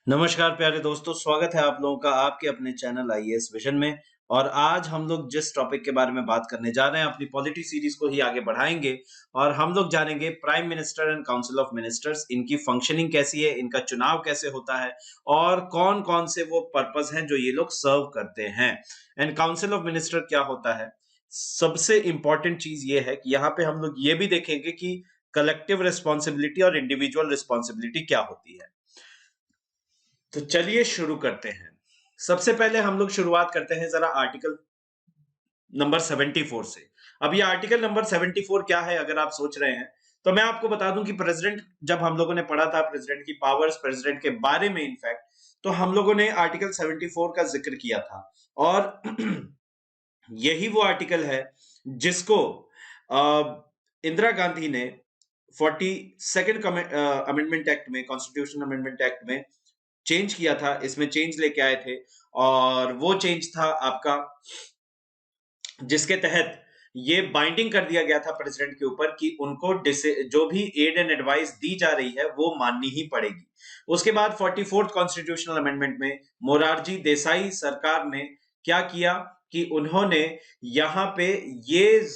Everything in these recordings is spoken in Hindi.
नमस्कार प्यारे दोस्तों, स्वागत है आप लोगों का आपके अपने चैनल आईएएस विजन में। और आज हम लोग जिस टॉपिक के बारे में बात करने जा रहे हैं, अपनी पॉलिटी सीरीज को ही आगे बढ़ाएंगे। और हम लोग जानेंगे prime minister and council of ministers, इनकी फंक्शनिंग कैसी है, इनका चुनाव कैसे होता है और कौन कौन से वो पर्पस हैं जो ये लोग सर्व करते हैं। एंड काउंसिल ऑफ मिनिस्टर क्या होता है, सबसे इंपॉर्टेंट चीज ये है कि यहाँ पे हम लोग ये भी देखेंगे कि कलेक्टिव रिस्पॉन्सिबिलिटी और इंडिविजुअल रिस्पॉन्सिबिलिटी क्या होती है। तो चलिए शुरू करते हैं। सबसे पहले हम लोग शुरुआत करते हैं जरा आर्टिकल नंबर 74 से। अब ये आर्टिकल नंबर 74 क्या है, अगर आप सोच रहे हैं तो मैं आपको बता दूं कि प्रेसिडेंट, जब हम लोगों ने पढ़ा था प्रेसिडेंट की पावर्स, प्रेसिडेंट के बारे में इनफैक्ट, तो हम लोगों ने आर्टिकल 74 का जिक्र किया था। और यही वो आर्टिकल है जिसको इंदिरा गांधी ने 42nd अमेंडमेंट एक्ट में, कॉन्स्टिट्यूशन अमेंडमेंट एक्ट में चेंज किया था। इसमें चेंज लेके आए थे और वो चेंज था आपका, जिसके तहत ये बाइंडिंग कर दिया गया था प्रेसिडेंट के ऊपर कि उनको जो भी एड एंड एडवाइस दी जा रही है वो माननी ही पड़ेगी। उसके बाद 44th कॉन्स्टिट्यूशनल अमेंडमेंट में मोरारजी देसाई सरकार ने क्या किया कि उन्होंने यहाँ पे ये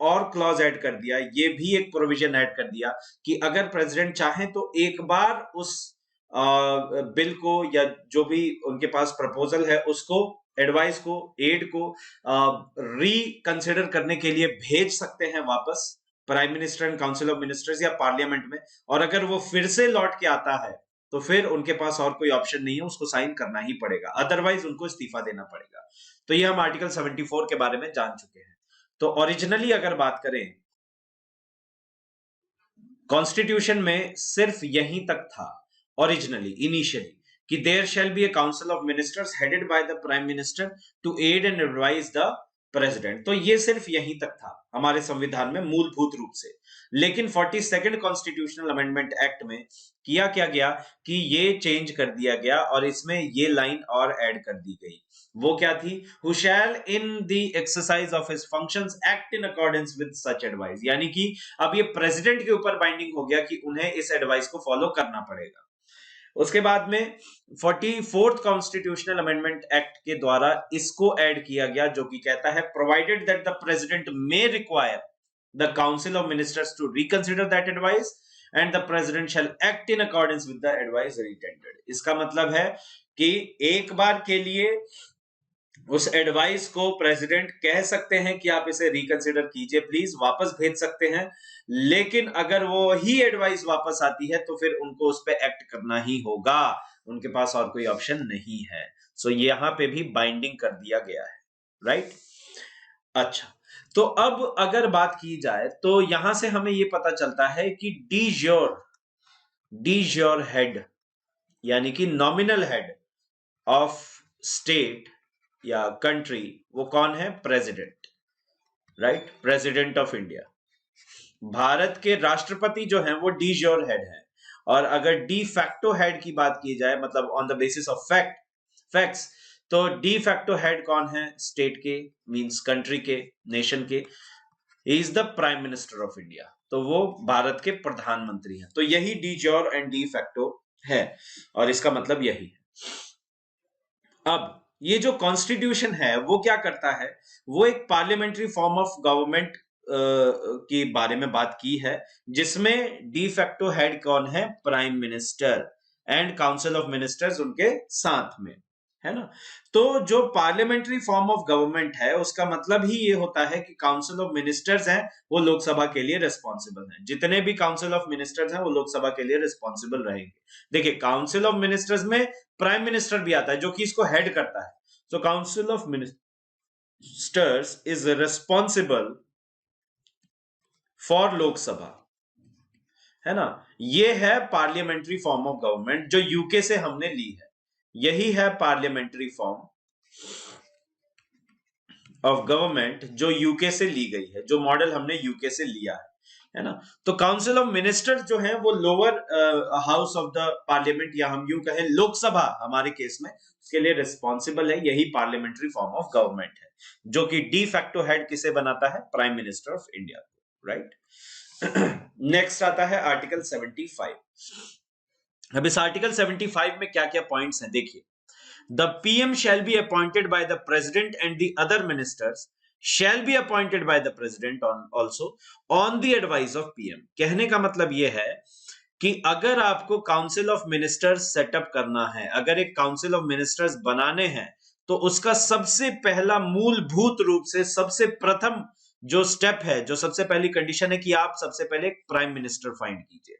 और क्लॉज ऐड कर दिया, ये भी एक प्रोविजन ऐड कर दिया कि अगर प्रेसिडेंट चाहे तो एक बार उस बिल को या जो भी उनके पास प्रपोजल है उसको, एडवाइस को, एड को रिकंसिडर करने के लिए भेज सकते हैं वापस prime minister and council of ministers या पार्लियामेंट में। और अगर वो फिर से लौट के आता है तो फिर उनके पास और कोई ऑप्शन नहीं है, उसको साइन करना ही पड़ेगा, अदरवाइज उनको इस्तीफा देना पड़ेगा। तो ये हम आर्टिकल 74 के बारे में जान चुके हैं। तो ओरिजिनली अगर बात करें, कॉन्स्टिट्यूशन में सिर्फ यहीं तक था ओरिजिनली, इनिशियली, कि there shall be a council of ministers headed by the prime minister to aid and advise the president. तो ये सिर्फ यहीं तक था हमारे संविधान में मूलभूत रूप से। लेकिन 42nd कॉन्स्टिट्यूशनल अमेंडमेंट एक्ट में किया क्या गया कि ये चेंज कर दिया गया और इसमें ये लाइन और ऐड कर दी गई। वो क्या थी? Who shell in the exercise of his functions act in accordance with such advice. यानी कि अब ये प्रेसिडेंट के ऊपर बाइंडिंग हो गया कि उन्हें इस एडवाइस को फॉलो करना पड़ेगा। उसके बाद में 44th कॉन्स्टिट्यूशनल अमेंडमेंट एक्ट के द्वारा इसको ऐड किया गया, जो कि कहता है provided that the president may require the council of ministers to reconsider that advice and the president shall act in accordance with the advice tendered. इसका मतलब है कि एक बार के लिए उस एडवाइस को प्रेसिडेंट कह सकते हैं कि आप इसे रिकंसिडर कीजिए प्लीज, वापस भेज सकते हैं। लेकिन अगर वो ही एडवाइस वापस आती है तो फिर उनको उस पर एक्ट करना ही होगा, उनके पास और कोई ऑप्शन नहीं है। सो यहां पे भी बाइंडिंग कर दिया गया है, राइट। अच्छा, तो अब अगर बात की जाए तो यहां से हमें यह पता चलता है कि डी ज्योर हेड, यानी कि नॉमिनल हेड ऑफ स्टेट या कंट्री, वो कौन है? President, right, president of India. Bharat के राष्ट्रपति जो हैं वो डी ज्योर हेड है। और अगर डी फैक्टो हेड की बात की जाए, मतलब on the basis of facts, तो डी फैक्टो हेड कौन है स्टेट के, मींस कंट्री के, नेशन के? He is the prime minister of India. तो वो भारत के प्रधानमंत्री हैं। तो यही D jure and de facto है और इसका मतलब यही है। अब ये जो कॉन्स्टिट्यूशन है वो क्या करता है, वो एक पार्लियामेंट्री फॉर्म ऑफ गवर्नमेंट के बारे में बात की है, जिसमें डी फैक्टो हेड कौन है? Prime minister, and council of ministers उनके साथ में, है ना। तो जो पार्लियामेंट्री फॉर्म ऑफ गवर्नमेंट है उसका मतलब ही ये होता है कि काउंसिल ऑफ मिनिस्टर्स हैं वो लोकसभा के लिए रिस्पॉन्सिबल हैं। जितने भी काउंसिल ऑफ मिनिस्टर्स हैं वो लोकसभा के लिए रिस्पॉन्सिबल रहेंगे। देखिए, काउंसिल ऑफ मिनिस्टर्स में प्राइम मिनिस्टर भी आता है जो कि इसको हेड करता है। So Council of Ministers is responsible for लोक सभा, है ना। ये है पार्लियामेंट्री फॉर्म ऑफ गवर्नमेंट जो यूके से हमने ली है। यही है पार्लियामेंट्री फॉर्म ऑफ गवर्नमेंट जो यूके से ली गई है, जो मॉडल हमने यूके से लिया है ना। तो काउंसिल ऑफ मिनिस्टर जो है वो lower house of the parliament, या हम यूं कहें लोकसभा हमारे केस में, उसके लिए रिस्पॉन्सिबल है। यही पार्लियामेंट्री फॉर्म ऑफ गवर्नमेंट है जो कि डी फैक्टो हेड किसे बनाता है? Prime minister of India, right. Next आता है आर्टिकल 75। अब इस आर्टिकल 75 में क्या क्या पॉइंट्स हैं देखिए। The PM shall be appointed by the president and the other ministers shall be appointed by the president on also on the advice of PM. कहने का मतलब यह है कि अगर आपको काउंसिल ऑफ मिनिस्टर्स सेटअप करना है, अगर एक काउंसिल ऑफ मिनिस्टर्स बनाने हैं, तो उसका सबसे पहला मूलभूत रूप से सबसे प्रथम जो स्टेप है, जो सबसे पहली कंडीशन है कि आप सबसे पहले एक प्राइम मिनिस्टर फाइंड कीजिए।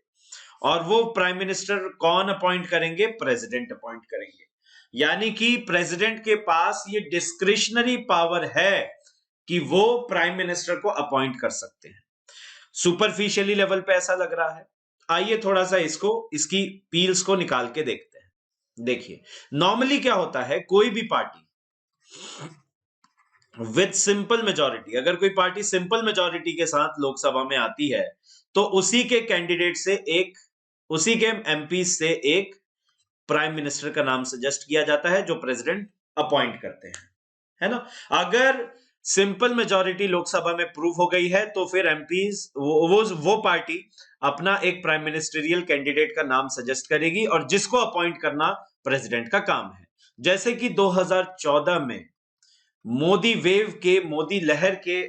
और वो प्राइम मिनिस्टर कौन अपॉइंट करेंगे? प्रेसिडेंट अपॉइंट करेंगे। यानी कि प्रेसिडेंट के पास ये डिस्क्रिशनरी पावर है कि वो प्राइम मिनिस्टर को अपॉइंट कर सकते हैं। सुपरफिशियली लेवल पे ऐसा लग रहा है। आइए थोड़ा सा इसकी पील्स को निकाल के देखते हैं। देखिए, नॉर्मली क्या होता है, कोई भी पार्टी विद सिंपल मेजॉरिटी, अगर कोई पार्टी सिंपल मेजॉरिटी के साथ लोकसभा में आती है, तो उसी के कैंडिडेट से एक, उसी के एमपी से एक प्राइम मिनिस्टर का नाम सजेस्ट किया जाता है, जो प्रेसिडेंट अपॉइंट करते हैं, है ना। अगर सिंपल मेजॉरिटी लोकसभा में प्रूव हो गई है, तो फिर एमपीज वो पार्टी अपना एक प्राइम मिनिस्टरियल कैंडिडेट का नाम सजेस्ट करेगी, और जिसको अपॉइंट करना प्रेसिडेंट का काम है। जैसे कि 2014 में मोदी वेव के, मोदी लहर के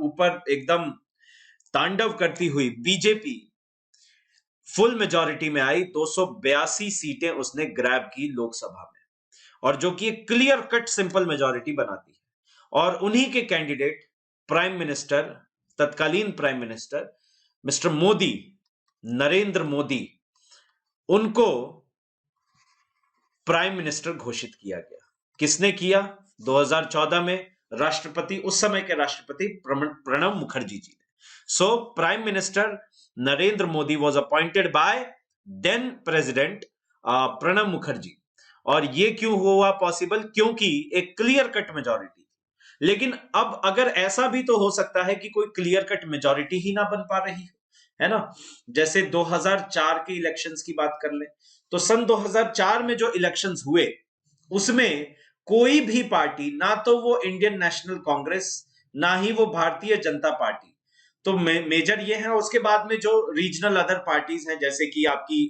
ऊपर एकदम तांडव करती हुई बीजेपी फुल मेजॉरिटी में आई, 282 सीटें उसने ग्रैब की लोकसभा में, और जो कि एक क्लियर कट सिंपल मेजॉरिटी बनाती है। और उन्हीं के कैंडिडेट प्राइम मिनिस्टर, तत्कालीन prime minister mister Modi, Narendra Modi, उनको प्राइम मिनिस्टर घोषित किया गया। किसने किया? 2014 में राष्ट्रपति, उस समय के राष्ट्रपति प्रणब मुखर्जी जी ने। So prime minister Narendra Modi was appointed by then president Pranab Mukherjee. और ये क्यों हुआ पॉसिबल? क्योंकि एक क्लियर कट मेजॉरिटी। लेकिन अब अगर ऐसा भी तो हो सकता है कि कोई क्लियर कट मेजॉरिटी ही ना बन पा रही है ना। जैसे 2004 के इलेक्शंस की बात कर ले, तो सन 2004 में जो इलेक्शंस हुए, उसमें कोई भी पार्टी, ना तो वो इंडियन नेशनल कांग्रेस, ना ही वो भारतीय जनता पार्टी, तो मेजर ये है। उसके बाद में जो रीजनल अदर पार्टीज हैं, जैसे कि आपकी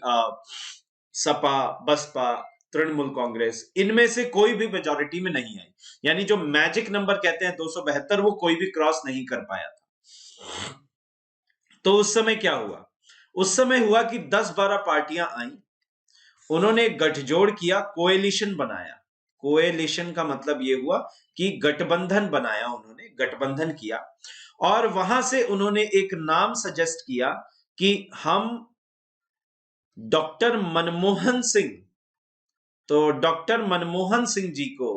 सपा, बसपा, तृणमूल कांग्रेस, इनमें से कोई भी मेजॉरिटी में नहीं आई। यानी जो मैजिक नंबर कहते हैं 272, वो कोई भी क्रॉस नहीं कर पाया था। तो उस समय क्या हुआ? उस समय हुआ कि 10-12 पार्टियां आई, उन्होंने गठजोड़ किया, कोएलिशन बनाया। कोएलिशन का मतलब यह हुआ कि गठबंधन बनाया, उन्होंने गठबंधन किया, और वहां से उन्होंने एक नाम सजेस्ट किया कि हम डॉक्टर मनमोहन सिंह, तो डॉक्टर मनमोहन सिंह जी को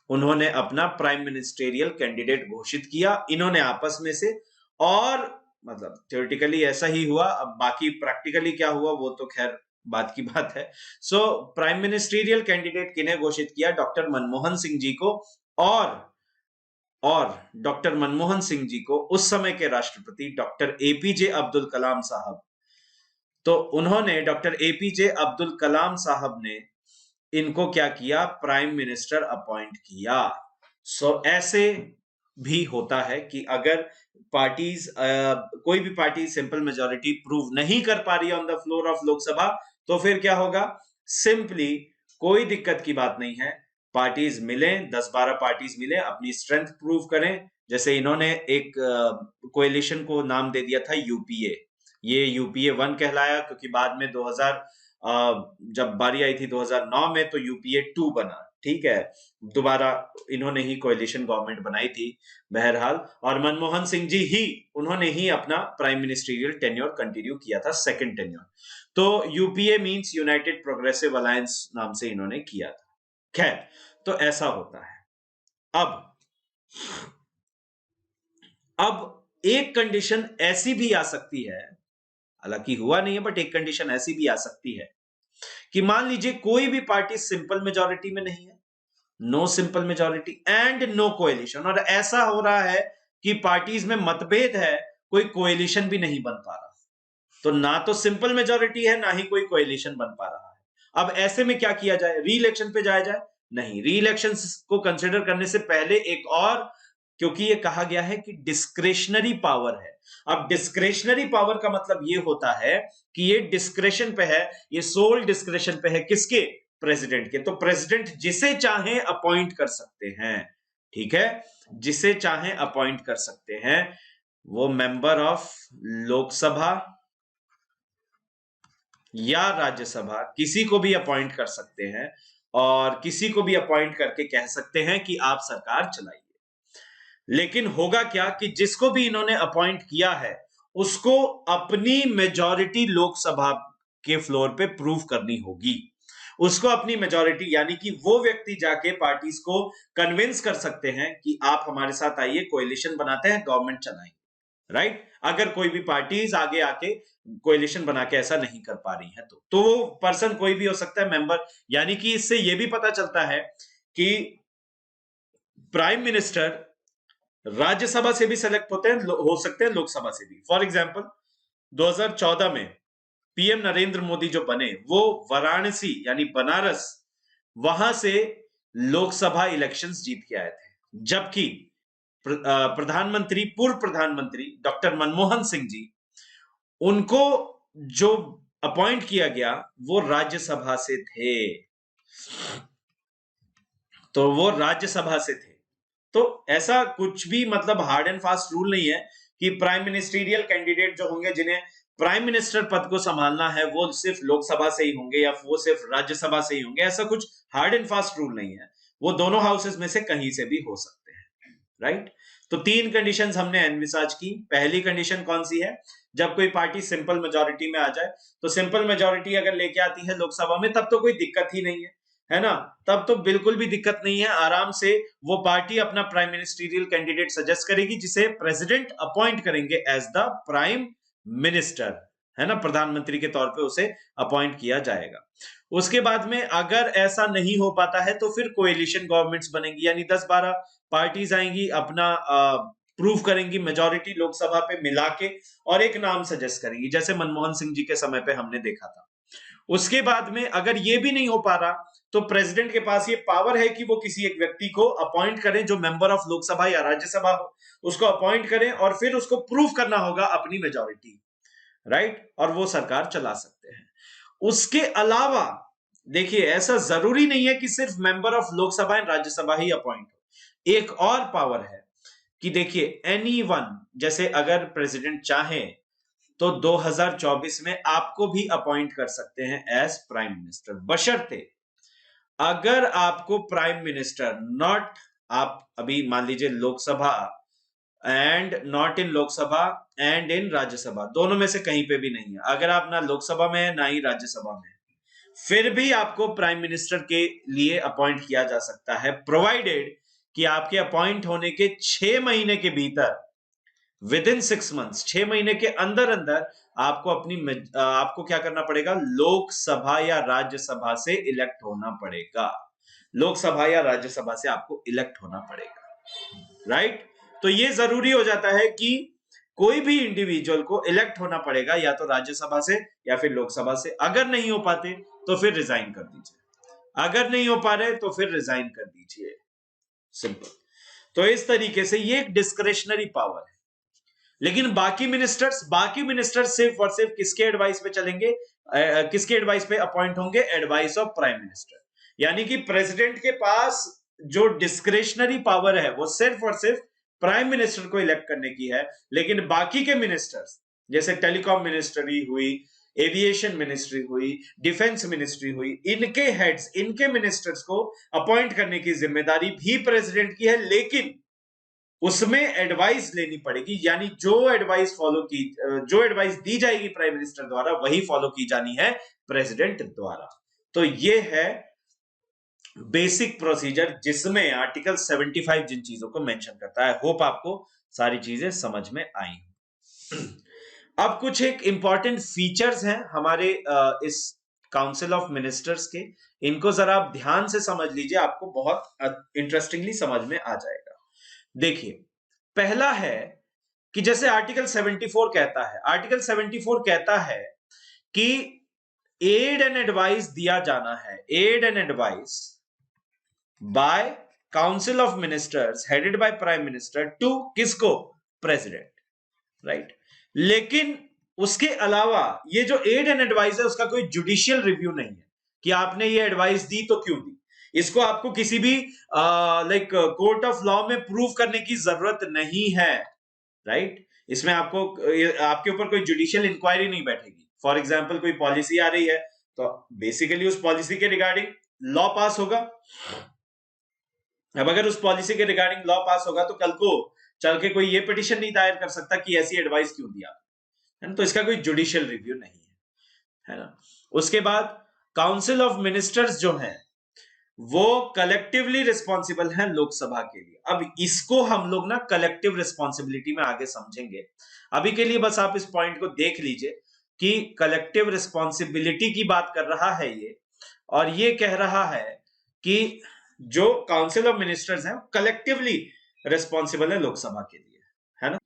उन्होंने अपना प्राइम मिनिस्टेरियल कैंडिडेट घोषित किया, इन्होंने आपस में से। और मतलब थ्योरेटिकली ऐसा ही हुआ, अब बाकी प्रैक्टिकली क्या हुआ वो तो खैर बात की बात है। सो प्राइम मिनिस्टेरियल कैंडिडेट किन्हें घोषित किया? डॉक्टर मनमोहन सिंह जी को। और डॉक्टर मनमोहन सिंह जी को उस समय के राष्ट्रपति डॉक्टर एपीजे अब्दुल कलाम साहब, तो उन्होंने, डॉक्टर एपीजे अब्दुल कलाम साहब ने इनको क्या किया? प्राइम मिनिस्टर अपॉइंट किया। सो ऐसे भी होता है कि अगर पार्टीज, कोई भी पार्टी सिंपल मेजॉरिटी प्रूव नहीं कर पा रही है on the floor of Lok Sabha, तो फिर क्या होगा? सिंपली कोई दिक्कत की बात नहीं है, पार्टीज मिलें, 10-12 पार्टीज मिलें, अपनी स्ट्रेंथ प्रूव करें। जैसे इन्होंने एक कोएलिशन को नाम दे दिया था यूपीए। ये यूपीए 1 कहलाया, क्योंकि बाद में 2000 जब बारी आई थी 2009 में, तो यूपीए 2 बना। ठीक है, दोबारा इन्होंने ही कोएलिशन गवर्नमेंट बनाई थी बहरहाल। और मनमोहन सिंह जी ही, उन्होंने ही अपना प्राइम मिनिस्ट्रियल टेन्योर कंटिन्यू किया था, सेकंड टेन्योर। तो UPA means United progressive alliance नाम से इन्होंने किया था। खैर, तो ऐसा होता है। अब एक कंडीशन ऐसी भी आ सकती है, हालांकि हुआ नहीं है, बट एक कंडीशन ऐसी भी आ सकती है कि मान लीजिए कोई भी पार्टी सिंपल मेजॉरिटी में नहीं है, no simple majority and no coalition, और ऐसा हो रहा है कि पार्टीज में मतभेद है, कोई कोएलिशन भी नहीं बन पा रहा। तो ना तो सिंपल मेजॉरिटी है, ना ही कोई कोएलिशन बन पा रहा है। अब ऐसे में क्या किया जाए? री इलेक्शन पे जाया जाए? नहीं, री इलेक्शन को कंसिडर करने से पहले एक और क्योंकि ये कहा गया है कि डिस्क्रेशनरी पावर है। अब डिस्क्रेशनरी पावर का मतलब ये होता है कि ये डिस्क्रेशन पे है, ये सोल डिस्क्रेशन पे है, किसके? प्रेसिडेंट के। तो प्रेसिडेंट जिसे चाहे अपॉइंट कर सकते हैं, ठीक है, जिसे चाहे अपॉइंट कर सकते हैं। वो मेंबर ऑफ लोकसभा या राज्यसभा किसी को भी अपॉइंट कर सकते हैं और किसी को भी अपॉइंट करके कह सकते हैं कि आप सरकार चलाइए। लेकिन होगा क्या कि जिसको भी इन्होंने अपॉइंट किया है उसको अपनी मेजॉरिटी लोकसभा के फ्लोर पे प्रूव करनी होगी। उसको अपनी मेजॉरिटी, यानी कि वो व्यक्ति जाके पार्टीज को कन्विंस कर सकते हैं कि आप हमारे साथ आइए, कोएलिशन बनाते हैं, गवर्नमेंट चलाएंगे, राइट। अगर कोई भी पार्टीज आगे आके कोएलिशन बना के ऐसा नहीं कर पा रही है तो वो पर्सन कोई भी हो सकता है मेंबर। यानी कि इससे ये भी पता चलता है कि प्राइम मिनिस्टर राज्यसभा से भी सेलेक्ट होते हैं, हो सकते हैं लोकसभा से भी। फॉर एग्जांपल 2014 में पीएम नरेंद्र मोदी जो बने वो वाराणसी यानी बनारस, वहां से लोकसभा इलेक्शंस जीत के आए थे, जबकि प्रधानमंत्री, पूर्व प्रधानमंत्री डॉक्टर मनमोहन सिंह जी, उनको जो अपॉइंट किया गया वो राज्यसभा से थे, तो वो राज्यसभा से थे। तो ऐसा कुछ भी मतलब हार्ड एंड फास्ट रूल नहीं है कि प्राइम मिनिस्ट्रियल कैंडिडेट जो होंगे, जिन्हें प्राइम मिनिस्टर पद को संभालना है, वो सिर्फ लोकसभा से ही होंगे या वो सिर्फ राज्यसभा से ही होंगे। ऐसा कुछ हार्ड एंड फास्ट रूल नहीं है, वो दोनों हाउसेस में से कहीं से भी हो सकते हैं, राइट। तो 3 कंडीशंस हमने एनविसाज की। पहली कंडीशन कौन सी है? जब कोई पार्टी सिंपल मेजॉरिटी में आ जाए। तो सिंपल मेजॉरिटी अगर लेके आती है लोकसभा में तब तो कोई दिक्कत ही नहीं है ना, तब तो बिल्कुल भी दिक्कत नहीं है। आराम से वो पार्टी अपना प्राइम मिनिस्ट्रियल कैंडिडेट सजेस्ट करेगी, जिसे प्रेसिडेंट अपॉइंट करेंगे एज द प्राइम मिनिस्टर, है ना, प्रधानमंत्री के तौर पे उसे अपॉइंट किया जाएगा। उसके बाद में अगर ऐसा नहीं हो पाता है तो फिर कोएलिशन गवर्नमेंट्स बनेंगी, यानी 10-12 पार्टीज आएंगी, अपना प्रूव करेंगी मेजॉरिटी लोकसभा पे मिला के और एक नाम सजेस्ट करेंगी, जैसे मनमोहन सिंह जी के समय पे हमने देखा था। उसके बाद में अगर ये भी नहीं हो पा रहा तो प्रेसिडेंट के पास ये पावर है कि वो किसी एक व्यक्ति को अपॉइंट करें जो मेंबर ऑफ लोकसभा या राज्यसभा हो, उसको अपॉइंट करें और फिर उसको प्रूव करना होगा अपनी मेजॉरिटी, राइट, और वो सरकार चला सकते हैं। उसके अलावा देखिए, ऐसा जरूरी नहीं है कि सिर्फ member of Lok Sabha and Rajya Sabha ही अपॉइंट हो। एक और पावर है कि देखिए एनीवन, जैसे अगर प्रेसिडेंट चाहे तो 2024 में आपको भी अपॉइंट कर सकते हैं एज प्राइम मिनिस्टर, बशर्ते अगर आपको प्राइम मिनिस्टर नॉट, आप अभी मान लीजिए Lok Sabha and not in Lok Sabha and in Rajya Sabha, दोनों में से कहीं पे भी नहीं है, अगर आप ना लोकसभा में है ना ही राज्यसभा में, फिर भी आपको प्राइम मिनिस्टर के लिए अपॉइंट किया जा सकता है, प्रोवाइडेड कि आपके अपॉइंट होने के 6 महीने के भीतर, विद इन 6 मंथ्स, 6 महीने के अंदर अंदर आपको क्या करना पड़ेगा? लोकसभा या राज्यसभा से इलेक्ट होना पड़ेगा। लोकसभा या राज्यसभा से आपको इलेक्ट होना पड़ेगा, राइट। तो ये जरूरी हो जाता है कि कोई भी इंडिविजुअल को इलेक्ट होना पड़ेगा या तो राज्यसभा से या फिर लोकसभा से। अगर नहीं हो पाते तो फिर रिजाइन कर दीजिए, अगर नहीं हो पा रहे तो फिर रिजाइन कर दीजिए, सिंपल। तो इस तरीके से ये एक डिस्क्रेशनरी पावर है। लेकिन बाकी मिनिस्टर्स सिर्फ और सिर्फ किसके एडवाइस पे चलेंगे, किसके एडवाइस पे अपॉइंट होंगे? Advice of prime minister. यानी कि प्रेसिडेंट के पास जो डिस्क्रेशनरी पावर है वो सिर्फ और सिर्फ प्राइम मिनिस्टर को इलेक्ट करने की है, लेकिन बाकी के मिनिस्टर्स, जैसे टेलीकॉम मिनिस्ट्री हुई, एविएशन मिनिस्ट्री हुई, डिफेंस मिनिस्ट्री हुई, इनके हेड्स, इनके मिनिस्टर्स को अपॉइंट करने की जिम्मेदारी भी प्रेसिडेंट की है, लेकिन उसमें एडवाइस लेनी पड़ेगी, यानी जो एडवाइस दी जाएगी प्राइम मिनिस्टर द्वारा वही फॉलो की जानी है प्रेसिडेंट द्वारा। तो ये है बेसिक प्रोसीजर जिसमें आर्टिकल 75 जिन चीजों को मेंशन करता है। होप आपको सारी चीजें समझ में आई। अब कुछ एक इंपॉर्टेंट फीचर्स हैं हमारे इस काउंसिल ऑफ मिनिस्टर्स के, इनको जरा आप ध्यान से समझ लीजिए, आपको बहुत इंटरेस्टिंगली समझ में आ जाएगा। देखिए, पहला है कि जैसे आर्टिकल 74 कहता है, आर्टिकल 74 कहता है कि एड एंड एडवाइस दिया जाना है, aid and advice by council of ministers headed by prime minister to किसको? President, right. लेकिन उसके अलावा ये जो एड एंड एडवाइस है उसका कोई जुडिशियल रिव्यू नहीं है कि आपने ये एडवाइस दी तो क्यों दी। इसको आपको किसी भी लाइक कोर्ट ऑफ लॉ में प्रूव करने की जरूरत नहीं है, राइट। इसमें आपको आपके ऊपर कोई जुडिशियल इंक्वायरी नहीं बैठेगी। फॉर एग्जाम्पल कोई पॉलिसी आ रही है तो बेसिकली उस पॉलिसी के रिगार्डिंग लॉ पास होगा। अब अगर उस पॉलिसी के रिगार्डिंग लॉ पास होगा तो कल को चल के कोई ये पिटिशन नहीं दायर कर सकता कि ऐसी एडवाइस क्यों दिया, है ना। तो इसका कोई जुडिशियल रिव्यू नहीं है ना। उसके बाद काउंसिल ऑफ मिनिस्टर्स जो है वो कलेक्टिवली रिस्पॉन्सिबल है लोकसभा के लिए। अब इसको हम लोग ना कलेक्टिव रिस्पॉन्सिबिलिटी में आगे समझेंगे। अभी के लिए बस आप इस पॉइंट को देख लीजिए कि कलेक्टिव रिस्पॉन्सिबिलिटी की बात कर रहा है ये, और ये कह रहा है कि जो काउंसिल ऑफ मिनिस्टर्स हैं कलेक्टिवली रिस्पॉन्सिबल है लोकसभा के लिए, है ना।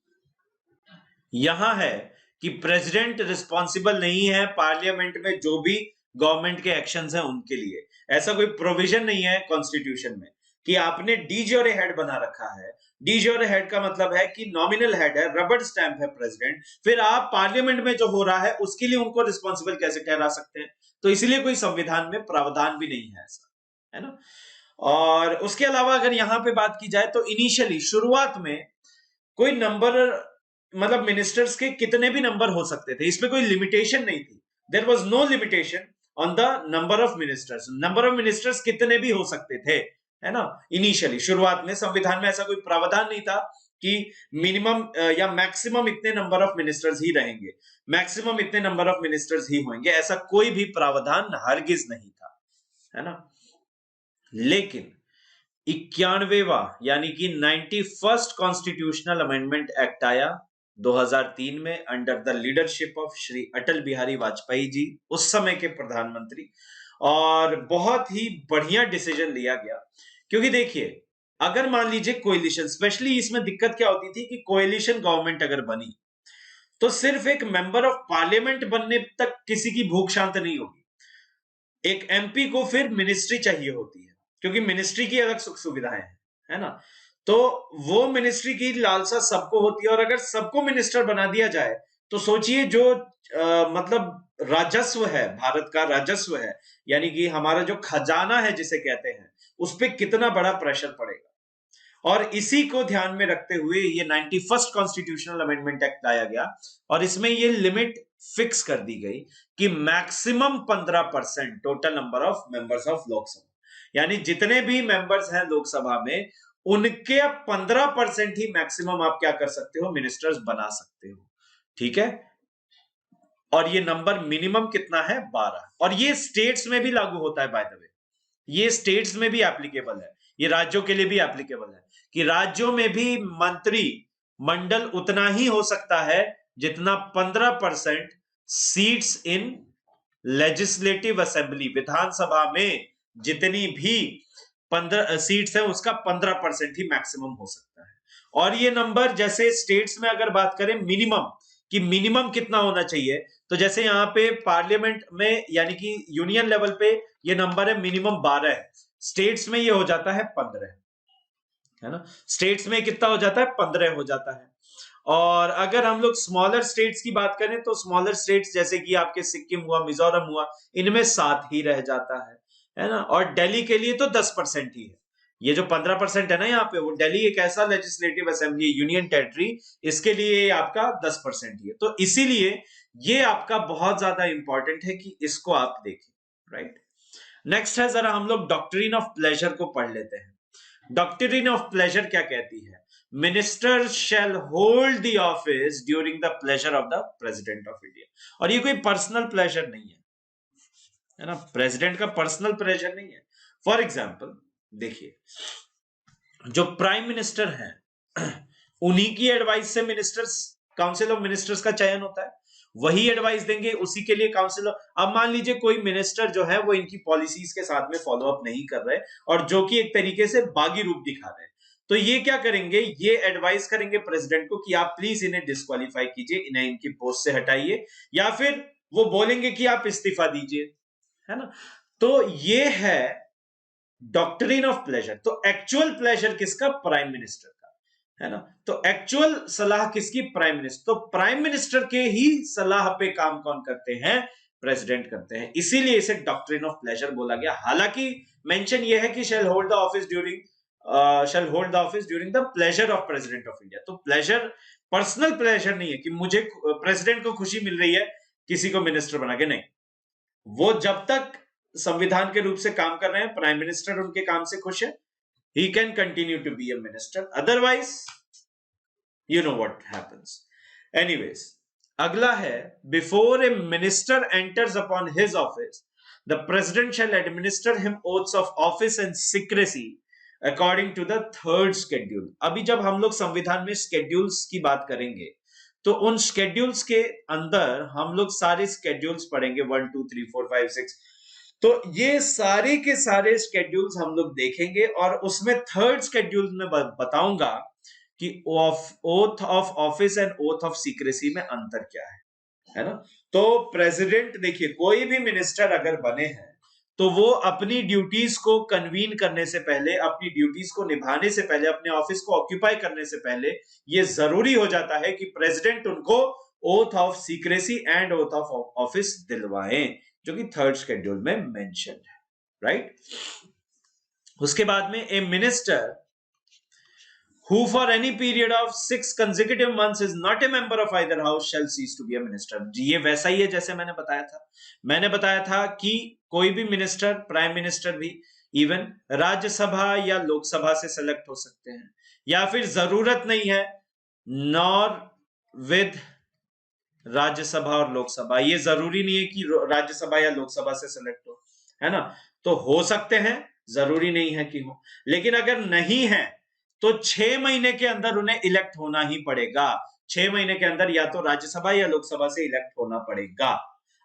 यहां है कि प्रेसिडेंट रिस्पॉन्सिबल नहीं है पार्लियामेंट में जो भी गवर्नमेंट के एक्शंस हैं उनके लिए। ऐसा कोई प्रोविजन नहीं है कॉन्स्टिट्यूशन में कि आपने डी ज्योरे हेड बना रखा है। डी ज्योरे हेड का मतलब है कि नॉमिनल हेड है, रबर स्टैंप है प्रेसिडेंट, फिर आप पार्लियामेंट में जो हो रहा है उसके लिए उनको रिस्पॉन्सिबल कैसे ठहरा सकते हैं? तो इसलिए कोई संविधान में प्रावधान भी नहीं है ऐसा, है ना। और उसके अलावा अगर यहां पे बात की जाए तो इनिशियली शुरुआत में कोई नंबर, मतलब मिनिस्टर्स के कितने भी नंबर हो सकते थे, इसमें कोई लिमिटेशन नहीं थी। There was no limitation on the number of ministers. Number of ministers कितने भी हो सकते थे, है ना। इनिशियली शुरुआत में संविधान में ऐसा कोई प्रावधान नहीं था कि मिनिमम या मैक्सिमम इतने नंबर ऑफ मिनिस्टर्स ही रहेंगे, मैक्सिमम इतने नंबर ऑफ मिनिस्टर्स ही होंगे, ऐसा कोई भी प्रावधान हरगिज नहीं था, है ना। लेकिन 91वां यानी कि 91st कॉन्स्टिट्यूशनल अमेंडमेंट एक्ट आया 2003 में under the leadership of Shri Atal Bihari Vajpayee ji, उस समय के प्रधानमंत्री। और बहुत ही बढ़िया डिसीजन लिया गया, क्योंकि देखिए अगर मान लीजिए कोएलिशन, स्पेशली इसमें दिक्कत क्या होती थी कि कोएलिशन गवर्नमेंट अगर बनी तो सिर्फ एक मेंबर ऑफ पार्लियामेंट बनने तक किसी की भूख शांत नहीं होगी। एक एमपी को फिर मिनिस्ट्री चाहिए होती है, क्योंकि मिनिस्ट्री की अलग सुख सुविधाएं हैं, है ना। तो वो मिनिस्ट्री की लालसा सबको होती है, और अगर सबको मिनिस्टर बना दिया जाए तो सोचिए जो मतलब राजस्व है, भारत का राजस्व है, यानी कि हमारा जो खजाना है जिसे कहते हैं, उस पर कितना बड़ा प्रेशर पड़ेगा। और इसी को ध्यान में रखते हुए ये 91st कॉन्स्टिट्यूशनल अमेंडमेंट एक्ट लाया गया, और इसमें ये लिमिट फिक्स कर दी गई कि maximum 15% total number of members of Lok Sabha, यानी जितने भी मेंबर्स हैं लोकसभा में उनके 15% ही मैक्सिमम आप क्या कर सकते हो, मिनिस्टर्स बना सकते हो, ठीक है। और ये नंबर मिनिमम कितना है? 12। और ये स्टेट्स में भी लागू होता है बाय द वे, ये स्टेट्स में भी एप्लीकेबल है, ये राज्यों के लिए भी एप्लीकेबल है कि राज्यों में भी मंत्री मंडल उतना ही हो सकता है जितना 15% सीट्स इन लेजिस्लेटिव असेंबली, विधानसभा में जितनी भी 15 सीट्स है उसका 15% ही मैक्सिमम हो सकता है। और ये नंबर जैसे स्टेट्स में अगर बात करें मिनिमम कि मिनिमम कितना होना चाहिए, तो जैसे यहाँ पे पार्लियामेंट में यानी कि यूनियन लेवल पे ये नंबर है मिनिमम 12 है, स्टेट्स में ये हो जाता है 15, है ना। स्टेट्स में कितना हो जाता है? 15 हो जाता है। और अगर हम लोग स्मॉलर स्टेट्स की बात करें तो स्मॉलर स्टेट्स जैसे कि आपके सिक्किम हुआ, मिजोरम हुआ, इनमें 7 ही रह जाता है ना। और दिल्ली के लिए तो 10% ही है। ये जो 15% है ना यहाँ पे, वो दिल्ली एक ऐसा लेजिस्लेटिव असेंबली, यूनियन टेरिटरी, इसके लिए आपका 10% ही है। तो इसीलिए ये आपका बहुत ज्यादा इंपॉर्टेंट है कि इसको आप देखें, राइट। नेक्स्ट है, जरा हम लोग डॉक्ट्रिन ऑफ प्लेजर को पढ़ लेते हैं। डॉक्ट्रिन ऑफ प्लेजर क्या कहती है? Minister shall hold the office during the pleasure of the president of India. और ये कोई पर्सनल प्लेजर नहीं है ना, प्रेसिडेंट का पर्सनल प्लेजर नहीं है। फॉर एग्जाम्पल देखिए, जो प्राइम मिनिस्टर हैं उन्हीं की एडवाइस से मिनिस्टर्स, काउंसिल ऑफ मिनिस्टर्स का चयन होता है, वही एडवाइस देंगे, उसी के लिए काउंसिल। अब मान लीजिए कोई मिनिस्टर जो है वो इनकी पॉलिसीज के साथ में फॉलो अप नहीं कर रहे और जो कि एक तरीके से बागी रूप दिखा रहे हैं, तो ये क्या करेंगे, ये एडवाइस करेंगे प्रेसिडेंट को कि आप प्लीज इन्हें डिस्क्वालीफाई कीजिए, इन्हें इनकी पोस्ट से हटाइए, या फिर वो बोलेंगे कि आप इस्तीफा दीजिए, है ना। तो ये है डॉक्ट्रिन ऑफ प्लेजर, तो एक्चुअल प्लेजर किसका? प्राइम मिनिस्टर का, है ना। तो एक्चुअल सलाह किसकी? Prime minister. तो प्राइम मिनिस्टर के ही सलाह पे काम कौन करते हैं? प्रेसिडेंट करते हैं, इसीलिए इसे डॉक्ट्रिन ऑफ प्लेजर बोला गया। हालांकि मेंशन ये है कि shall hold the office during the pleasure of president of India। तो प्लेजर पर्सनल प्लेजर नहीं है कि मुझे प्रेसिडेंट को खुशी मिल रही है किसी को मिनिस्टर बना के, नहीं। वो जब तक संविधान के रूप से काम कर रहे हैं, प्राइम मिनिस्टर उनके काम से खुश है, he can continue to be a minister, otherwise you know what happens। anyways, अगला है, before a minister enters upon his office, the president shall administer him oaths of office and secrecy according to the third schedule। अभी जब हम लोग संविधान में schedules की बात करेंगे, तो उन schedules के अंदर हम लोग सारे schedules पढ़ेंगे, 1 2 3 4 5 6। तो ये सारे के सारे schedules हम लोग देखेंगे, और उसमें थर्ड schedule में बताऊंगा कि oath of office and oath of secrecy में अंतर क्या है ना। तो प्रेसिडेंट, देखिए, कोई भी मिनिस्टर अगर बने हैं तो वो अपनी ड्यूटीज को कन्वीन करने से पहले, अपनी ड्यूटीज को निभाने से पहले, अपने ऑफिस को ऑक्यूपाई करने से पहले ये जरूरी हो जाता है कि प्रेसिडेंट उनको oath of secrecy and oath of office दिलवाएं, जो कि थर्ड शेड्यूल में मेंशन है, राइट। उसके बाद में, a minister who for any period of 6 consecutive months is not a member of either house shall cease to be a minister। ये वैसा ही है जैसे मैंने बताया था कि कोई भी मिनिस्टर, प्राइम मिनिस्टर भी इवन राज्यसभा या लोकसभा से सेलेक्ट हो सकते हैं, या फिर जरूरत नहीं है नॉर विद राज्यसभा और लोकसभा, ये जरूरी नहीं है कि राज्यसभा या लोकसभा से सेलेक्ट हो, है ना। तो हो सकते हैं, जरूरी नहीं है कि हो, लेकिन अगर नहीं है तो 6 महीने के अंदर उन्हें इलेक्ट होना ही पड़ेगा। 6 महीने के अंदर या तो राज्यसभा या लोकसभा से इलेक्ट होना पड़ेगा,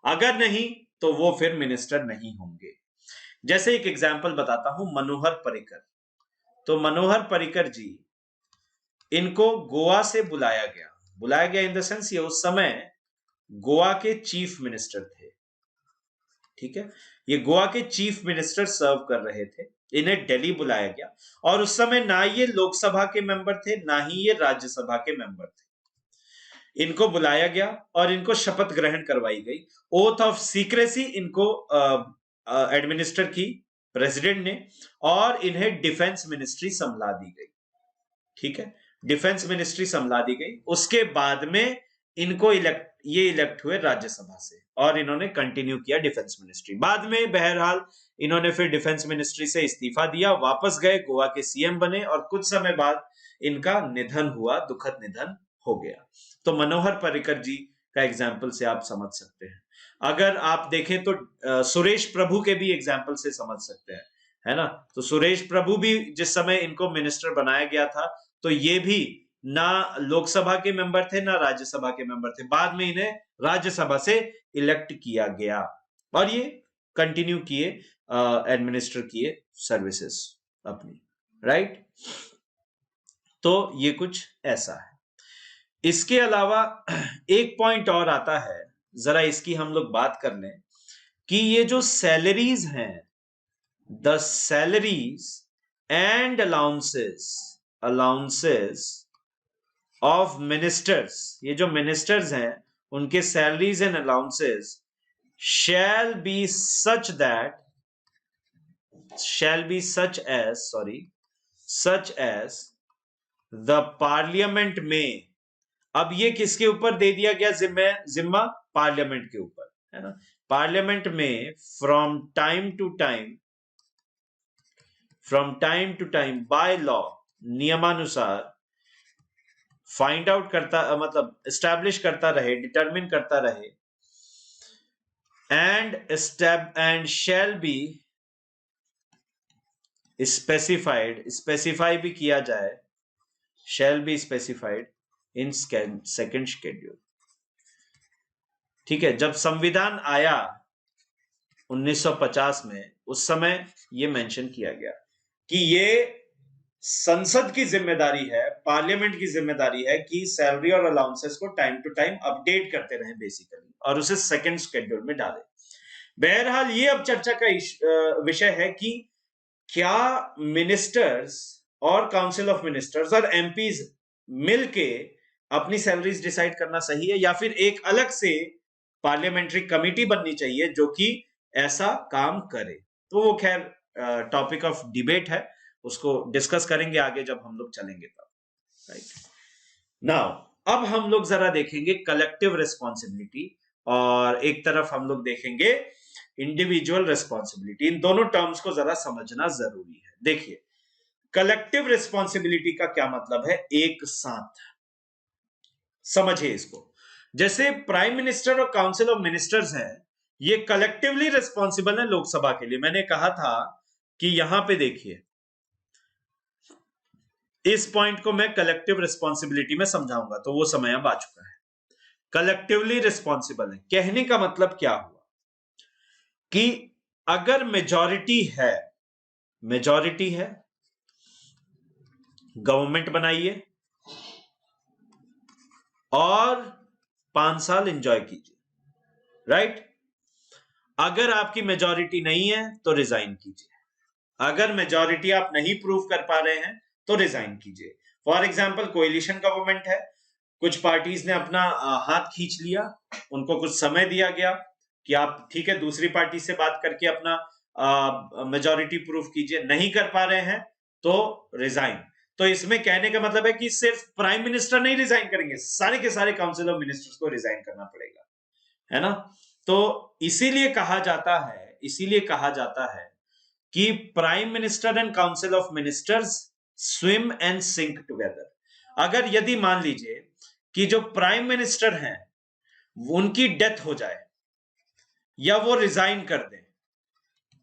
अगर नहीं तो वो फिर मिनिस्टर नहीं होंगे। जैसे एक एग्जांपल बताता हूं, मनोहर पर्रिकर। तो मनोहर पर्रिकर जी, इनको गोवा से बुलाया गया इन द सेंस, ये उस समय गोवा के चीफ मिनिस्टर थे, ठीक है। ये गोवा के चीफ मिनिस्टर सर्व कर रहे थे, इन्हें दिल्ली बुलाया गया, और उस समय ना ये लोकसभा के मेंबर थे, ना ही ये राज्यसभा के मेंबर थे। इनको बुलाया गया और इनको शपथ ग्रहण करवाई गई, ओथ ऑफ सीक्रेसी इनको एडमिनिस्टर की प्रेसिडेंट ने, और इन्हें डिफेंस मिनिस्ट्री संभला दी गई, ठीक है। डिफेंस मिनिस्ट्री संभला दी गई। उसके बाद में इनको इलेक्ट हुए राज्यसभा से, और इन्होंने कंटिन्यू किया डिफेंस मिनिस्ट्री। बाद में बहरहाल इन्होंने फिर डिफेंस मिनिस्ट्री से इस्तीफा दिया, वापस गए, गोवा के सीएम बने, और कुछ समय बाद इनका निधन हुआ, दुखद निधन हो गया। तो मनोहर पर्रिकर जी का एग्जाम्पल से आप समझ सकते हैं। अगर आप देखें तो सुरेश प्रभु के भी एग्जाम्पल से समझ सकते हैं, है ना। तो सुरेश प्रभु भी जिस समय इनको मिनिस्टर बनाया गया था, तो ये भी ना लोकसभा के मेंबर थे ना राज्यसभा के मेंबर थे, बाद में इन्हें राज्यसभा से इलेक्ट किया गया, और ये कंटिन्यू किए, एडमिनिस्टर किए सर्विसेज अपनी, राइट। तो ये कुछ ऐसा है। इसके अलावा एक पॉइंट और आता है, जरा इसकी हम लोग बात कर लें, कि ये जो सैलरीज हैं, the salaries and allowances of ministers, ये जो मिनिस्टर्स हैं उनके salaries and allowances shall be such as the parliament में। अब ये किसके ऊपर दे दिया गया जिम्मा? पार्लियामेंट के ऊपर, है ना। पार्लियामेंट में from time to time by law, नियमानुसार फाइंड आउट करता, मतलब एस्टैब्लिश करता रहे, डिटरमिन करता रहे, and shall be स्पेसिफाई भी किया जाए, shall be specified in second schedule, ठीक है। जब संविधान आया 1950 में, उस समय ये मेंशन किया गया कि ये संसद की जिम्मेदारी है, पार्लियामेंट की जिम्मेदारी है कि सैलरी और अलाउंसेस को टाइम टू टाइम अपडेट करते रहे बेसिकली, और उसे सेकंड शेड्यूल में डाले। बहरहाल ये अब चर्चा का विषय है कि क्या मिनिस्टर्स और काउंसिल ऑफ मिनिस्टर्स और एमपीज मिलके अपनी सैलरीज डिसाइड करना सही है, या फिर एक अलग से पार्लियामेंट्री कमिटी बननी चाहिए जो कि ऐसा काम करे? तो वो खैर टॉपिक ऑफ डिबेट है, उसको डिस्कस करेंगे आगे जब हम लोग चलेंगे तब। राइट नाउ अब हम लोग जरा देखेंगे कलेक्टिव रिस्पॉन्सिबिलिटी, और एक तरफ हम लोग देखेंगे इंडिविजुअल रिस्पॉन्सिबिलिटी। इन दोनों टर्म्स को जरा समझना जरूरी है। देखिए, कलेक्टिव रिस्पॉन्सिबिलिटी का क्या मतलब है, एक साथ समझिए इसको। जैसे प्राइम मिनिस्टर और काउंसिल ऑफ मिनिस्टर्स है, ये कलेक्टिवली रिस्पॉन्सिबल है लोकसभा के लिए। मैंने कहा था कि यहां पे देखिए, इस पॉइंट को मैं कलेक्टिव रिस्पॉन्सिबिलिटी में समझाऊंगा, तो वो समय अब आ चुका है। कलेक्टिवली रिस्पॉन्सिबल है कहने का मतलब क्या हुआ कि अगर मेजॉरिटी है, गवर्नमेंट बनाइए और 5 साल एंजॉय कीजिए, राइट? अगर आपकी मेजॉरिटी नहीं है तो रिजाइन कीजिए। अगर मेजॉरिटी आप नहीं प्रूव कर पा रहे हैं तो रिजाइन कीजिए। फॉर एग्जाम्पल, कोएलिशन गवर्नमेंट है, कुछ पार्टीज ने अपना हाथ खींच लिया, उनको कुछ समय दिया गया कि आप ठीक है दूसरी पार्टी से बात करके अपना मेजॉरिटी प्रूफ कीजिए, नहीं कर पा रहे हैं तो रिजाइन। तो इसमें कहने का मतलब है कि सिर्फ प्राइम मिनिस्टर नहीं रिजाइन करेंगे, सारे के सारे काउंसिल ऑफ मिनिस्टर्स को रिजाइन करना पड़ेगा, है ना? तो इसीलिए कहा जाता है कि prime minister and council of ministers swim and sink together. अगर यदि मान लीजिए कि जो प्राइम मिनिस्टर हैं उनकी डेथ हो जाए या वो रिजाइन कर दें,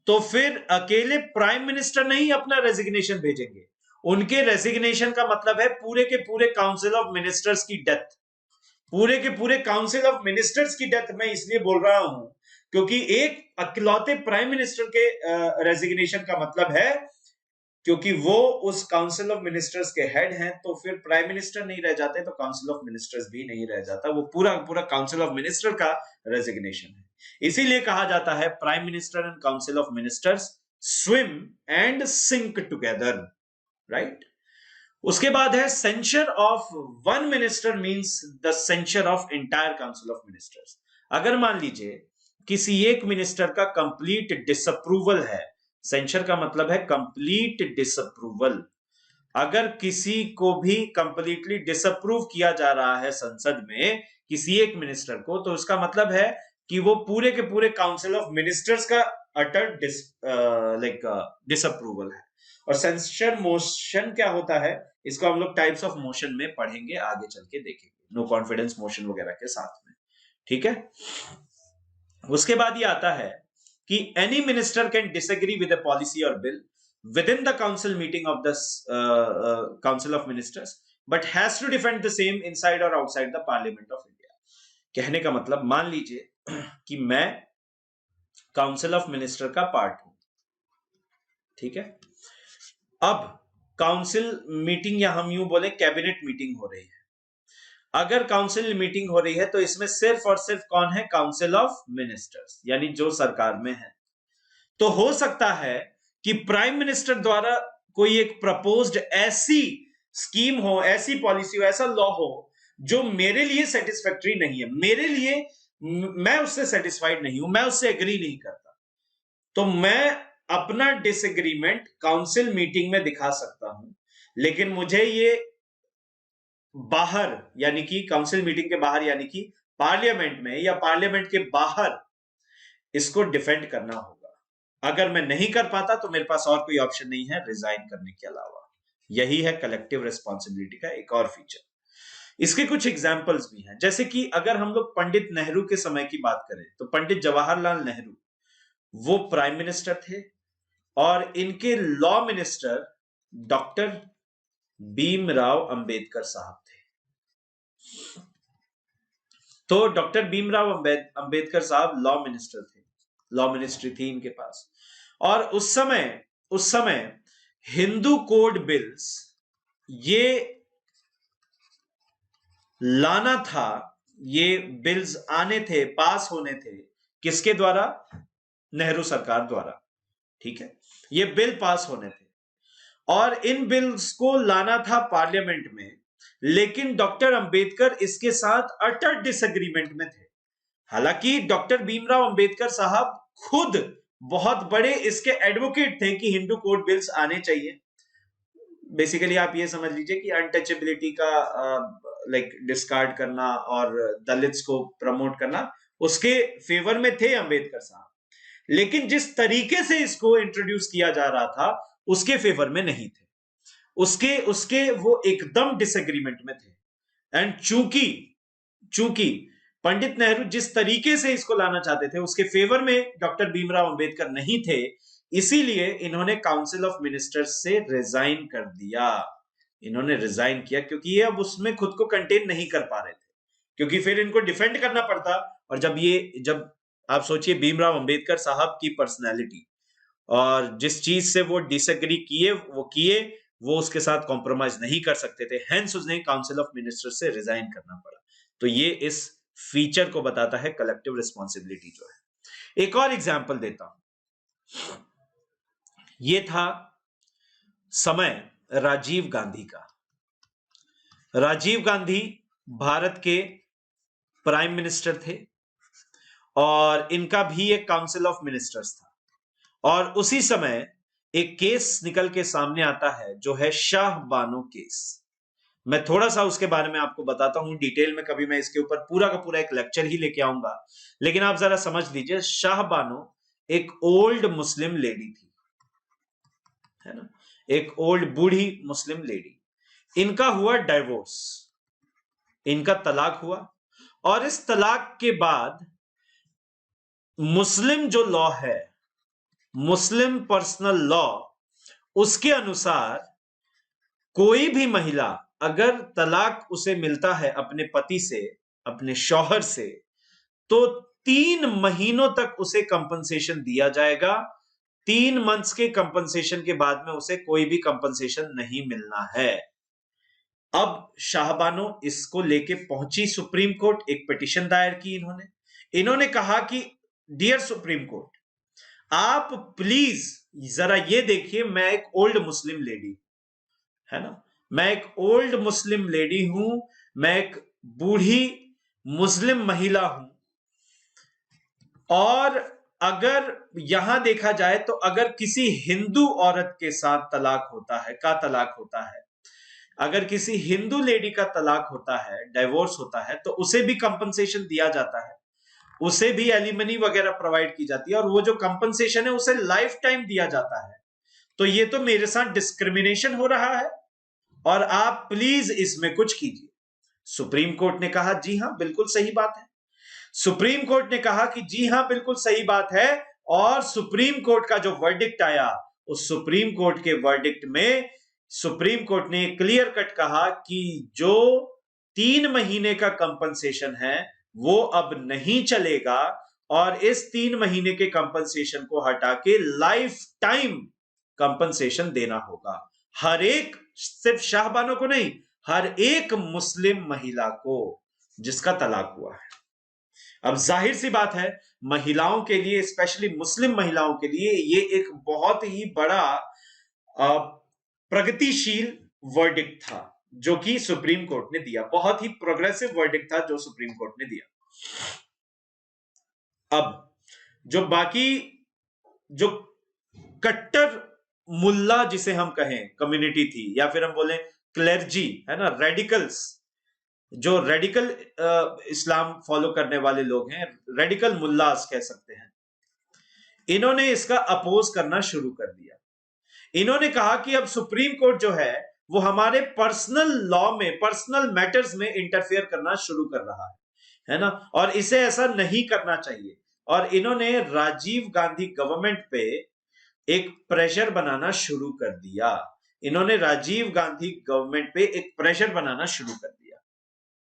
तो फिर अकेले प्राइम मिनिस्टर नहीं अपना रेजिग्नेशन भेजेंगे, उनके रेजिग्नेशन का मतलब है पूरे के पूरे काउंसिल ऑफ मिनिस्टर्स की डेथ। पूरे के पूरे काउंसिल ऑफ मिनिस्टर्स की डेथ मैं इसलिए बोल रहा हूं क्योंकि एक अकेलौते प्राइम मिनिस्टर के रेजिग्नेशन का मतलब है, क्योंकि वो उस काउंसिल ऑफ मिनिस्टर्स के हेड हैं, तो फिर प्राइम मिनिस्टर नहीं रह जाते तो काउंसिल ऑफ मिनिस्टर्स भी नहीं रह जाता, वो पूरा पूरा काउंसिल ऑफ मिनिस्टर का रेजिग्नेशन है। इसीलिए कहा जाता है prime minister and council of ministers swim and sink together, right? उसके बाद है censure of one minister means the censure of entire council of ministers. अगर मान लीजिए किसी एक मिनिस्टर का कंप्लीट डिसअप्रूवल है, सेंचर का मतलब है कंप्लीट डिसअप्रूवल, अगर किसी को भी कंप्लीटली डिसअप्रूव किया जा रहा है संसद में किसी एक मिनिस्टर को, तो उसका मतलब है कि वो पूरे के पूरे काउंसिल ऑफ मिनिस्टर्स का अटर डिसअप्रूवल है। और सेंसर मोशन क्या होता है, इसको हम लोग टाइप्स ऑफ मोशन में पढ़ेंगे, आगे चल के देखेंगे, नो कॉन्फिडेंस मोशन वगैरह के साथ में, ठीक है? उसके बाद ये आता है कि any minister can disagree with a policy और bill within the council meeting of the council of ministers but has to defend the same inside or outside the parliament of India। कहने का मतलब, मान लीजिए कि मैं काउंसिल ऑफ मिनिस्टर का पार्ट हूं, ठीक है? अब काउंसिल मीटिंग या हम यूं बोले कैबिनेट मीटिंग हो रही है। अगर काउंसिल मीटिंग हो रही है तो इसमें सिर्फ और सिर्फ कौन है? काउंसिल ऑफ मिनिस्टर्स, यानी जो सरकार में है। तो हो सकता है कि प्राइम मिनिस्टर द्वारा कोई एक प्रपोज्ड ऐसी स्कीम हो, ऐसी पॉलिसी हो, ऐसा लॉ हो जो मेरे लिए सेटिस्फैक्टरी नहीं है, मेरे लिए मैं उससे सेटिस्फाइड नहीं हूं, मैं उससे एग्री नहीं करता, तो मैं अपना डिसएग्रीमेंट काउंसिल मीटिंग में दिखा सकता हूं, लेकिन मुझे ये बाहर यानी कि काउंसिल मीटिंग के बाहर यानी कि पार्लियामेंट में या पार्लियामेंट के बाहर इसको डिफेंड करना होगा। अगर मैं नहीं कर पाता तो मेरे पास और कोई ऑप्शन नहीं है रिजाइन करने के अलावा। यही है कलेक्टिव रिस्पॉन्सिबिलिटी का एक और फीचर। इसके कुछ एग्जाम्पल्स भी हैं, जैसे कि अगर हम लोग पंडित नेहरू के समय की बात करें तो पंडित जवाहरलाल नेहरू वो प्राइम मिनिस्टर थे और इनके law minister doctor Bhimrao Ambedkar साहब थे। तो डॉक्टर भीमराव अंबेडकर साहब लॉ मिनिस्टर थे, लॉ मिनिस्ट्री थी इनके पास, और उस समय हिंदू कोड बिल्स ये लाना था, ये बिल्स आने थे, पास होने थे, किसके द्वारा? नेहरू सरकार द्वारा। ठीक है, ये बिल पास होने थे और इन बिल्स को लाना था पार्लियामेंट में, लेकिन डॉक्टर अंबेडकर इसके साथ अटर डिसएग्रीमेंट में थे। हालांकि डॉक्टर भीमराव अंबेडकर साहब खुद बहुत बड़े इसके एडवोकेट थे कि हिंदू कोड बिल्स आने चाहिए। बेसिकली आप ये समझ लीजिए कि अनटचेबिलिटी का लाइक डिस्कार्ड करना और दलित्स को प्रमोट करना, उसके फेवर में थे अंबेडकर साहब, लेकिन जिस तरीके से इसको इंट्रोड्यूस किया जा रहा था उसके फेवर में नहीं थे। उसके उसके वो एकदम डिसएग्रीमेंट में थे। एंड चूंकि चूंकि पंडित नेहरू जिस तरीके से इसको लाना चाहते थे उसके फेवर में डॉक्टर भीमराव अंबेडकर नहीं थे, इसीलिए इन्होंने काउंसिल ऑफ मिनिस्टर्स से रिजाइन कर दिया। इन्होंने रिजाइन किया क्योंकि ये अब उसमें खुद को कंटेन नहीं कर पा रहे थे, क्योंकि फिर इनको डिफेंड करना पड़ता। और जब आप सोचिए भीमराव अंबेडकर साहब की पर्सनैलिटी और जिस चीज से वो डिसएग्री किए वो उसके साथ कॉम्प्रोमाइज नहीं कर सकते थे, हेंस उन्हें काउंसिल ऑफ मिनिस्टर से रिजाइन करना पड़ा। तो ये इस फीचर को बताता है, कलेक्टिव रिस्पॉन्सिबिलिटी जो है। एक और एग्जांपल देता हूं, ये था समय राजीव गांधी का। राजीव गांधी भारत के प्राइम मिनिस्टर थे और इनका भी एक काउंसिल ऑफ मिनिस्टर्स था, और उसी समय एक केस निकल के सामने आता है जो है शाह बानो केस। मैं थोड़ा सा उसके बारे में आपको बताता हूं डिटेल में, कभी मैं इसके ऊपर पूरा का पूरा एक लेक्चर ही लेके आऊंगा, लेकिन आप जरा समझ लीजिए। शाह बानो एक ओल्ड मुस्लिम लेडी थी, है ना, एक ओल्ड बूढ़ी मुस्लिम लेडी। इनका हुआ डाइवोर्स, इनका तलाक हुआ, और इस तलाक के बाद मुस्लिम जो लॉ है, मुस्लिम पर्सनल लॉ, उसके अनुसार कोई भी महिला अगर तलाक उसे मिलता है अपने पति से, अपने शौहर से, तो 3 महीनों तक उसे कंपनसेशन दिया जाएगा। 3 मंथ्स के कंपनसेशन के बाद में उसे कोई भी कंपनसेशन नहीं मिलना है। अब शाहबानो इसको लेके पहुंची सुप्रीम कोर्ट, एक पिटीशन दायर की इन्होंने कहा कि डियर सुप्रीम कोर्ट, आप प्लीज जरा ये देखिए, मैं एक ओल्ड मुस्लिम लेडी, है ना, मैं एक ओल्ड मुस्लिम लेडी हूं, मैं एक बूढ़ी मुस्लिम महिला हूं, और अगर यहां देखा जाए तो अगर किसी हिंदू औरत के साथ तलाक होता है, अगर किसी हिंदू लेडी का तलाक होता है, डाइवोर्स होता है, तो उसे भी कंपनसेशन दिया जाता है, उसे भी एलिमनी वगैरह प्रोवाइड की जाती है, और वो जो कंपनसेशन है उसे लाइफ टाइम दिया जाता है। तो ये तो मेरे साथ डिस्क्रिमिनेशन हो रहा है, और आप प्लीज इसमें कुछ कीजिए। सुप्रीम कोर्ट ने कहा जी हां बिल्कुल सही बात है। सुप्रीम कोर्ट ने कहा कि जी हां बिल्कुल सही बात है, और सुप्रीम कोर्ट का जो वर्डिक्ट आया, उस सुप्रीम कोर्ट के वर्डिक्ट में सुप्रीम कोर्ट ने क्लियर कट कहा कि जो 3 महीने का कंपनसेशन है वो अब नहीं चलेगा, और इस 3 महीने के कंपनसेशन को हटा के लाइफ टाइम कंपनसेशन देना होगा हर एक, सिर्फ शाहबानो को नहीं, हर एक मुस्लिम महिला को जिसका तलाक हुआ है। अब जाहिर सी बात है, महिलाओं के लिए, स्पेशली मुस्लिम महिलाओं के लिए, ये एक बहुत ही बड़ा प्रगतिशील वर्डिक्ट था जो कि सुप्रीम कोर्ट ने दिया। बहुत ही प्रोग्रेसिव वर्डिक्ट था जो सुप्रीम कोर्ट ने दिया। अब जो बाकी जो कट्टर मुल्ला जिसे हम कहें कम्युनिटी थी, या फिर हम बोले क्लेर्जी, है ना, रेडिकल्स, जो रेडिकल इस्लाम फॉलो करने वाले लोग हैं, रेडिकल मुल्लास कह सकते हैं, इन्होंने इसका अपोज करना शुरू कर दिया। इन्होंने कहा कि अब सुप्रीम कोर्ट जो है वो हमारे पर्सनल लॉ में, पर्सनल मैटर्स में इंटरफेयर करना शुरू कर रहा है ना, और इसे ऐसा नहीं करना चाहिए। और इन्होंने राजीव गांधी गवर्नमेंट पे एक प्रेशर बनाना शुरू कर दिया। इन्होंने राजीव गांधी गवर्नमेंट पे एक प्रेशर बनाना शुरू कर दिया,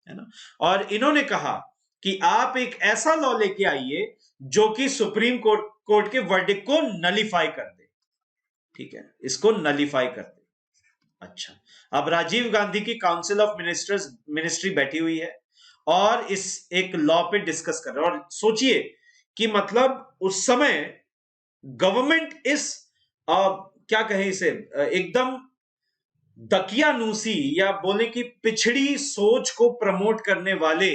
है ना, और इन्होंने कहा कि आप एक ऐसा लॉ लेके आइए जो कि सुप्रीम कोर्ट के वर्डिक्ट को नलीफाई कर दे। ठीक है, इसको नलीफाई कर दे। अच्छा, अब राजीव गांधी की काउंसिल ऑफ मिनिस्ट्री बैठी हुई है और इस एक लॉ पे डिस्कस कर रहे हैं। और सोचिए कि मतलब उस समय गवर्नमेंट इस क्या कहें इसे, एकदम दकियानूसी या बोले कि पिछड़ी सोच को प्रमोट करने वाले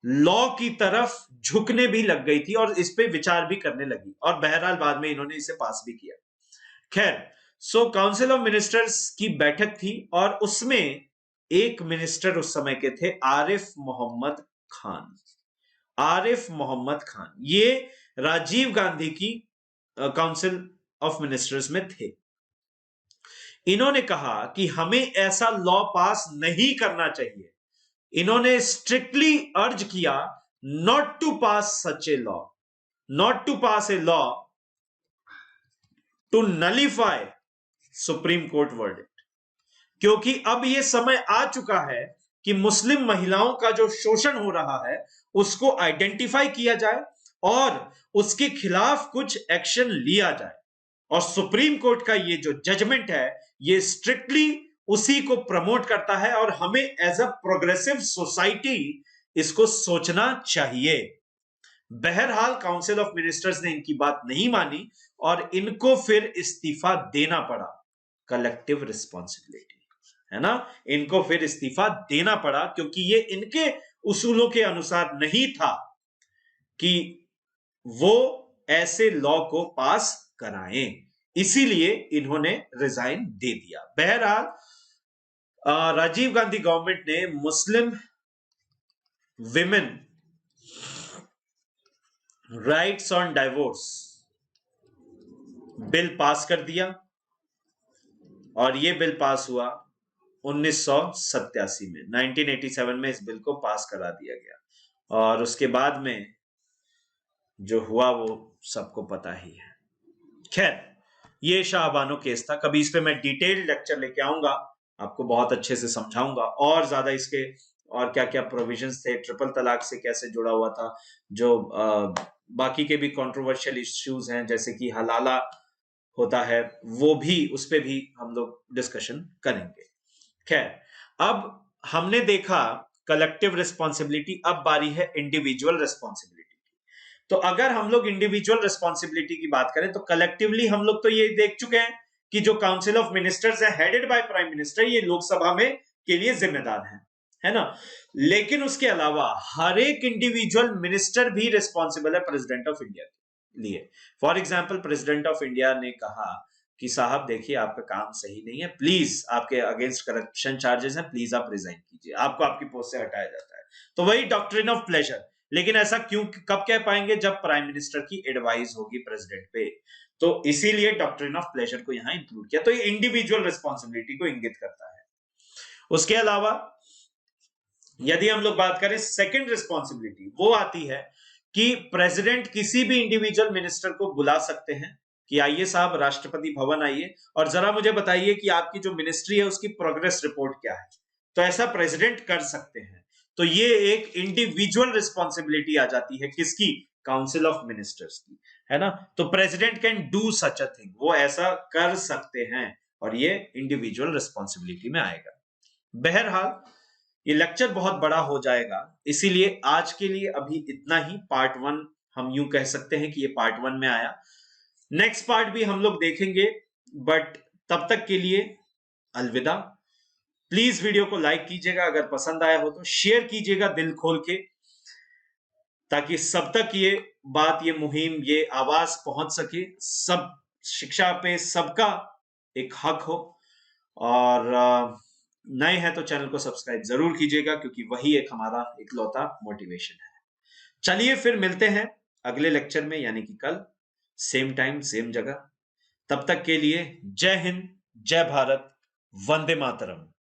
लॉ की तरफ झुकने भी लग गई थी और इस पे विचार भी करने लगी, और बहरहाल बाद में इन्होंने इसे पास भी किया। खैर, सो काउंसिल ऑफ मिनिस्टर्स की बैठक थी और उसमें एक मिनिस्टर उस समय के थे आरिफ मोहम्मद खान। आरिफ मोहम्मद खान ये राजीव गांधी की काउंसिल ऑफ मिनिस्टर्स में थे। इन्होंने कहा कि हमें ऐसा लॉ पास नहीं करना चाहिए। इन्होंने स्ट्रिक्टली अर्ज किया not to pass such a law, not to pass a law to nullify supreme court verdict, क्योंकि अब यह समय आ चुका है कि मुस्लिम महिलाओं का जो शोषण हो रहा है उसको आइडेंटिफाई किया जाए और उसके खिलाफ कुछ एक्शन लिया जाए। और सुप्रीम कोर्ट का ये जो जजमेंट है ये स्ट्रिक्टली उसी को प्रमोट करता है और हमें एज अ प्रोग्रेसिव सोसाइटी इसको सोचना चाहिए। बहरहाल काउंसिल ऑफ मिनिस्टर्स ने इनकी बात नहीं मानी और इनको फिर इस्तीफा देना पड़ा। कलेक्टिव रिस्पॉन्सिबिलिटी है ना, इनको फिर इस्तीफा देना पड़ा क्योंकि ये इनके उसूलों के अनुसार नहीं था कि वो ऐसे लॉ को पास कराएं, इसीलिए इन्होंने रिजाइन दे दिया। बहरहाल राजीव गांधी गवर्नमेंट ने Muslim women rights on divorce bill pass कर दिया और यह बिल पास हुआ 1987 में, 1987 में इस बिल को पास करा दिया गया और उसके बाद में जो हुआ वो सबको पता ही है। खैर, ये शाहबानो केस था। कभी इस पे मैं डिटेल लेक्चर लेके आऊंगा, आपको बहुत अच्छे से समझाऊंगा और ज्यादा इसके और क्या क्या प्रोविजंस थे, ट्रिपल तलाक से कैसे जुड़ा हुआ था, जो बाकी के भी कंट्रोवर्शियल इश्यूज हैं जैसे कि हलाला होता है, वो भी उस पे भी हम लोग डिस्कशन करेंगे। खैर, अब हमने देखा कलेक्टिव रिस्पॉन्सिबिलिटी, अब बारी है इंडिविजुअल रिस्पॉन्सिबिलिटी। तो अगर हम लोग इंडिविजुअल रिस्पॉन्सिबिलिटी की बात करें तो कलेक्टिवली हम लोग तो ये देख चुके हैं कि जो काउंसिल ऑफ मिनिस्टर्स है हेडेड बाय प्राइम मिनिस्टर, ये लोकसभा में के लिए जिम्मेदार है ना। लेकिन उसके अलावा हर एक इंडिविजुअल मिनिस्टर भी रिस्पॉन्सिबल है प्रेसिडेंट ऑफ इंडिया के लिए। For example, president of India ने कहा कि साहब देखिए आपका काम सही नहीं है, प्लीज आपके अगेंस्ट करप्शन चार्जेस हैं, प्लीज आप रिजाइन कीजिए, आपको आपकी पोस्ट से हटाया जाता है। तो वही डॉक्ट्रिन ऑफ प्लेजर। लेकिन ऐसा क्यों, कब कह पाएंगे, जब प्राइम मिनिस्टर की एडवाइस होगी प्रेसिडेंट पे। तो इसीलिए डॉक्ट्रिन ऑफ प्लेजर को यहां इंक्लूड किया। तो ये इंडिविजुअल रिस्पॉन्सिबिलिटी को इंगित करता है। उसके अलावा यदि हम लोग बात करें सेकंड रिस्पॉन्सिबिलिटी, वो आती है कि प्रेसिडेंट किसी भी इंडिविजुअल मिनिस्टर को बुला सकते हैं कि आइए साहब राष्ट्रपति भवन आइए और जरा मुझे बताइए कि आपकी जो मिनिस्ट्री है उसकी प्रोग्रेस रिपोर्ट क्या है। तो ऐसा प्रेसिडेंट कर सकते हैं। तो ये एक इंडिविजुअल रिस्पॉन्सिबिलिटी आ जाती है किसकी, काउंसिल ऑफ मिनिस्टर्स की, है ना। तो president can do such a thing, वो ऐसा कर सकते हैं और ये इंडिविजुअल रिस्पॉन्सिबिलिटी में आएगा। बहरहाल ये लेक्चर बहुत बड़ा हो जाएगा, इसीलिए आज के लिए अभी इतना ही। पार्ट 1 हम यूं कह सकते हैं कि ये पार्ट 1 में आया। नेक्स्ट पार्ट भी हम लोग देखेंगे, बट तब तक के लिए अलविदा। प्लीज वीडियो को लाइक कीजिएगा, अगर पसंद आया हो तो शेयर कीजिएगा दिल खोल के, ताकि सब तक ये बात, ये मुहिम, ये आवाज पहुंच सके। सब शिक्षा पे सबका एक हक हो। और नए हैं तो चैनल को सब्सक्राइब जरूर कीजिएगा, क्योंकि वही एक हमारा इकलौता मोटिवेशन है। चलिए फिर मिलते हैं अगले लेक्चर में, यानी कि कल, सेम टाइम सेम जगह। तब तक के लिए जय हिंद, जय भारत, वंदे मातरम।